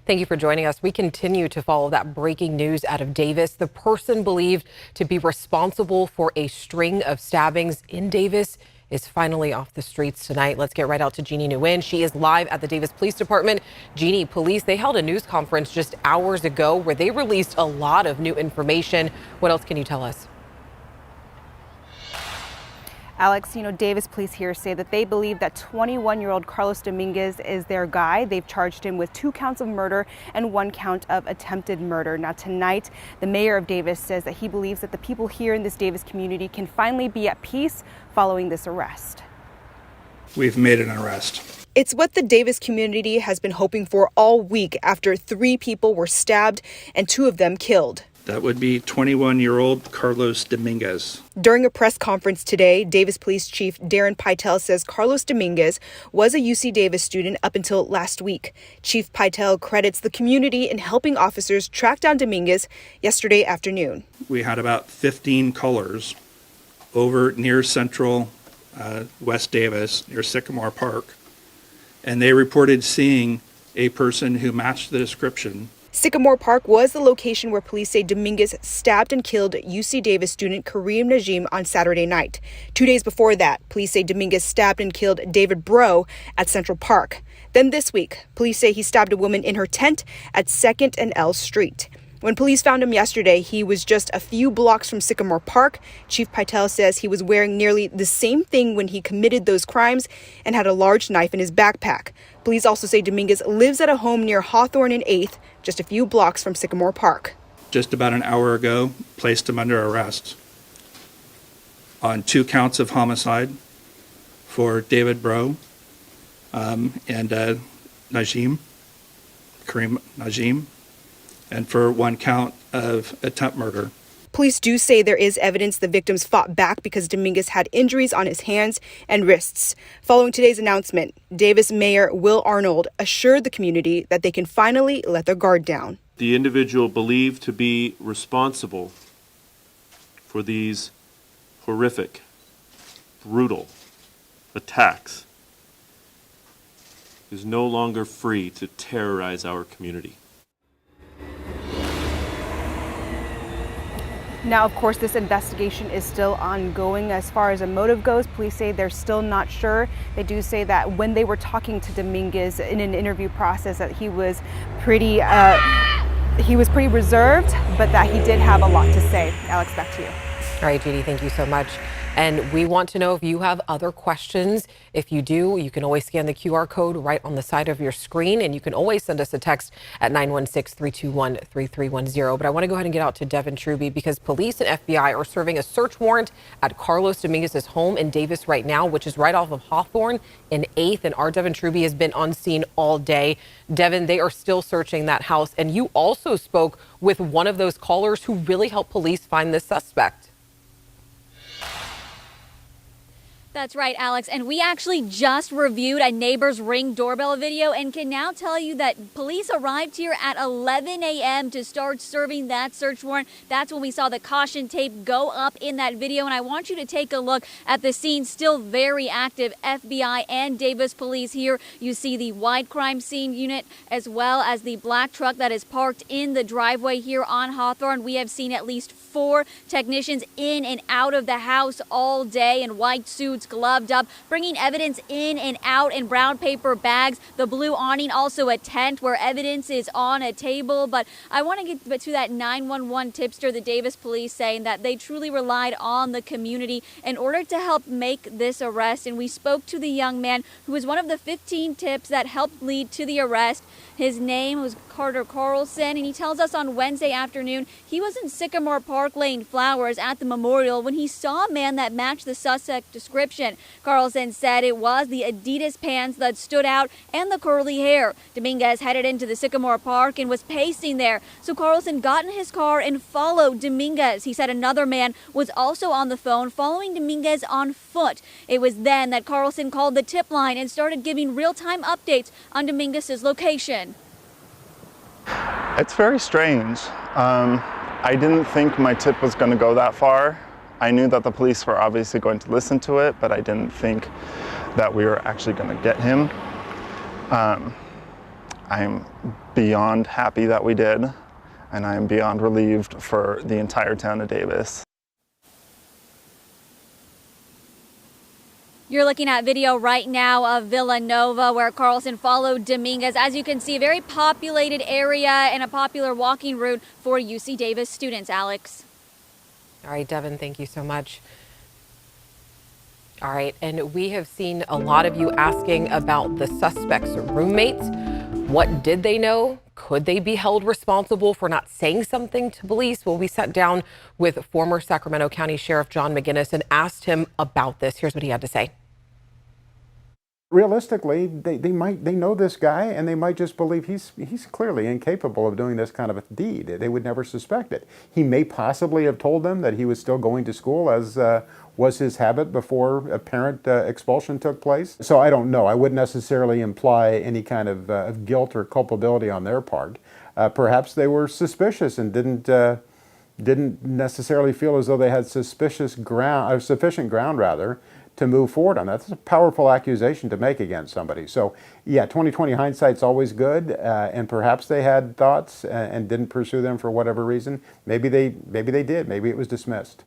Thank you for joining us. We continue to follow that breaking news out of Davis. The person believed to be responsible for a string of stabbings in Davis is finally off the streets tonight. Let's get right out to Jeannie Nguyen. She is live at the Davis Police Department. Jeannie, police, they held a news conference just hours ago where they released a lot of new information. What else can you tell us? Alex, Davis police here say that they believe that 21-year-old Carlos Dominguez is their guy. They've charged him with 2 counts of murder and 1 count of attempted murder. Now tonight, the mayor of Davis says that he believes that the people here in this Davis community can finally be at peace following this arrest. We've made an arrest. It's what the Davis community has been hoping for all week after 3 people were stabbed and 2 of them killed. That would be 21-year-old Carlos Dominguez. During a press conference today, Davis Police Chief Darren Pytel says Carlos Dominguez was a UC Davis student up until last week. Chief Pytel credits the community in helping officers track down Dominguez yesterday afternoon. We had about 15 callers over near central West Davis, near Sycamore Park, and they reported seeing a person who matched the description. Sycamore Park was the location where police say Dominguez stabbed and killed UC Davis student Kareem Najim on Saturday night. 2 days before that, police say Dominguez stabbed and killed David Bro at Central Park. Then this week, police say he stabbed a woman in her tent at 2nd and L Street. When police found him yesterday, he was just a few blocks from Sycamore Park. Chief Pytel says he was wearing nearly the same thing when he committed those crimes and had a large knife in his backpack. Police also say Dominguez lives at a home near Hawthorne and 8th, just a few blocks from Sycamore Park. Just about an hour ago, placed him under arrest on 2 counts of homicide for David Bro and Kareem Najim, and for 1 count of attempt murder. Police do say there is evidence the victims fought back because Dominguez had injuries on his hands and wrists. Following today's announcement, Davis Mayor Will Arnold assured the community that they can finally let their guard down. The individual believed to be responsible for these horrific, brutal attacks is no longer free to terrorize our community. Now, of course, this investigation is still ongoing. As far as a motive goes, police say they're still not sure. They do say that when they were talking to Dominguez in an interview process that he was pretty reserved, but that he did have a lot to say. Alex, back to you. All right, Judy, thank you so much. And we want to know if you have other questions. If you do, you can always scan the QR code right on the side of your screen, and you can always send us a text at 916-321-3310. But I want to go ahead and get out to Devin Truby because police and FBI are serving a search warrant at Carlos Dominguez's home in Davis right now, which is right off of Hawthorne and 8th. And our Devin Truby has been on scene all day. Devin, they are still searching that house. And you also spoke with one of those callers who really helped police find this suspect. That's right, Alex. And we actually just reviewed a neighbor's Ring doorbell video and can now tell you that police arrived here at 11 a.m. to start serving that search warrant. That's when we saw the caution tape go up in that video. And I want you to take a look at the scene. Still very active FBI and Davis police here. You see the white crime scene unit as well as the black truck that is parked in the driveway here on Hawthorne. We have seen at least 4 technicians in and out of the house all day in white suits, gloved up, bringing evidence in and out in brown paper bags. The blue awning, also a tent where evidence is on a table. But I want to get to that 911 tipster, the Davis police saying that they truly relied on the community in order to help make this arrest. And we spoke to the young man who was one of the 15 tips that helped lead to the arrest. His name was Carter Carlson, and he tells us on Wednesday afternoon he was in Sycamore Park laying flowers at the memorial when he saw a man that matched the suspect description. Carlson said it was the Adidas pants that stood out and the curly hair. Dominguez headed into the Sycamore Park and was pacing there. So Carlson got in his car and followed Dominguez. He said another man was also on the phone following Dominguez on foot. It was then that Carlson called the tip line and started giving real-time updates on Dominguez's location. It's very strange. I didn't think my tip was going to go that far. I knew that the police were obviously going to listen to it, but I didn't think that we were actually going to get him. I'm beyond happy that we did, and I am beyond relieved for the entire town of Davis. You're looking at video right now of Villanova, where Carlson followed Dominguez. As you can see, a very populated area and a popular walking route for UC Davis students, Alex. All right, Devin, thank you so much. All right, and we have seen a lot of you asking about the suspect's roommates. What did they know? Could they be held responsible for not saying something to police? Well, we sat down with former Sacramento County Sheriff John McGinnis and asked him about this. Here's what he had to say. Realistically, they know this guy, and they might just believe he's clearly incapable of doing this kind of a deed. They would never suspect it. He may possibly have told them that he was still going to school, as was his habit before apparent expulsion took place. So I don't know. I wouldn't necessarily imply any kind of guilt or culpability on their part. Perhaps they were suspicious and didn't necessarily feel as though they had sufficient ground rather to move forward on that. That's a powerful accusation to make against somebody. So yeah, 20/20 hindsight's always good, and perhaps they had thoughts and didn't pursue them for whatever reason. Maybe they did. Maybe it was dismissed.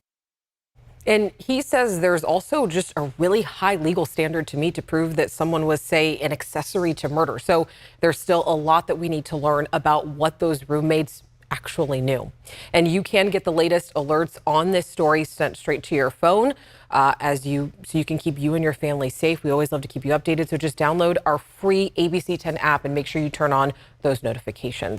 And he says there's also just a really high legal standard to meet to prove that someone was, say, an accessory to murder. So there's still a lot that we need to learn about what those roommates actually knew. And you can get the latest alerts on this story sent straight to your phone so you can keep you and your family safe. We always love to keep you updated. So just download our free ABC 10 app and make sure you turn on those notifications.